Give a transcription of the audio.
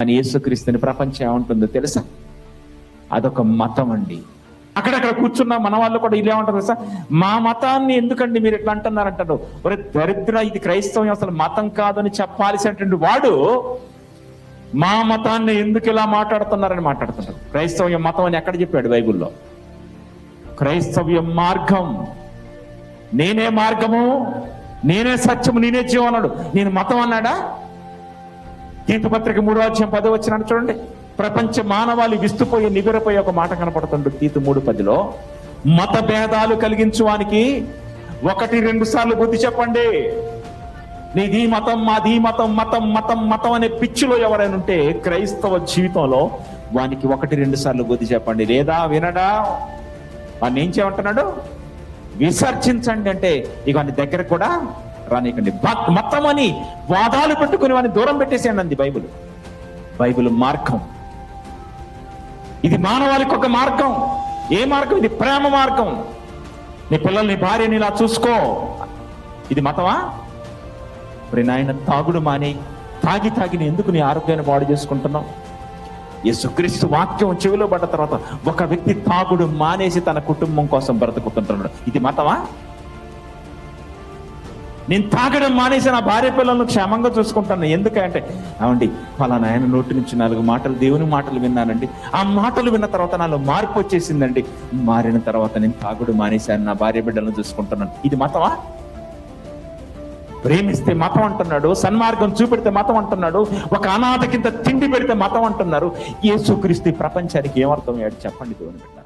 అని యేసుక్రీస్తుని ప్రపంచం ఏముంటుందో తెలుసా? అదొక మతం అండి. అక్కడక్కడ కూర్చున్న మన వాళ్ళు కూడా ఇలా ఉంటారు తెలుసా? మా మతాన్ని ఎందుకండి మీరు ఎట్లా అంటున్నారంటారు. ఒరే దరిద్ర, ఇది క్రైస్తవం అసలు మతం కాదని చెప్పాల్సినటువంటి వాడు మా మతాన్ని ఎందుకు ఇలా మాట్లాడుతున్నారని మాట్లాడుతున్నారు. క్రైస్తవ్యం మతం అని ఎక్కడ చెప్పాడు బైబిల్లో? క్రైస్తవ్యం మార్గం, నేనే మార్గము, నేనే సత్యము, నేనే జీవం అన్నాడు. నేను మతం అన్నాడా? తీతుపత్రిక 3:10 చూడండి. ప్రపంచ మానవాళి విస్తుపోయి నిగరపోయి ఒక మాట కనపడుతుంది తీతు 3:10. మత భేదాలు కలిగించువానికి 1-2 సార్లు బుద్ధి చెప్పండి. నీది మతం, మాది మతం, మతం మతం మతం అనే పిచ్చిలో ఎవరైనా ఉంటే క్రైస్తవ జీవితంలో వానికి 1-2 సార్లు బుద్ధి చెప్పండి. లేదా వినడా వాడిని ఏం చేయమంటున్నాడు? విసర్జించండి అంటే ఇక వాని దగ్గర కూడా రానికండి. మతం అని వాదాలు పెట్టుకుని వాడిని దూరం పెట్టేసేయండి అంది బైబిల్ మార్గం. ఇది మానవాళికి ఒక మార్గం. ఏ మార్గం? ఇది ప్రేమ మార్గం. నీ పిల్లల్ని, భార్యని ఇలా చూసుకో. ఇది మతమా? మరి నాయన తాగుడు మాని, తాగి ఎందుకు నీ ఆరోగ్యాన్ని పాడు చేసుకుంటున్నావు? యేసుక్రీస్తు వాక్యం చెవిలో పడ్డ తర్వాత ఒక వ్యక్తి తాగుడు మానేసి తన కుటుంబం కోసం బ్రతుకుతుంటున్నాడు. ఇది మతమా? నేను తాగడం మానేసి నా భార్య పిల్లలను క్షేమంగా చూసుకుంటాను. ఎందుకంటే అవండి ఫలానా ఆయన నోటి నుంచి 4 మాటలు, దేవుని మాటలు విన్నానండి. ఆ మాటలు విన్న తర్వాత నాలో మార్పు వచ్చేసిందండి. మారిన తర్వాత నేను తాగుడు మానేశాను, నా భార్య బిడ్డలను చూసుకుంటున్నాను. ఇది మతమా? ప్రేమిస్తే మతం అంటున్నాడు, సన్మార్గం చూపెడితే మతం అంటున్నాడు, ఒక అనాథ కింద తిండి పెడితే మతం అంటున్నారు. యేసుక్రీస్తు ప్రపంచానికి ఏమర్థమయ్యాడు చెప్పండి దేవుని బిడ్డ.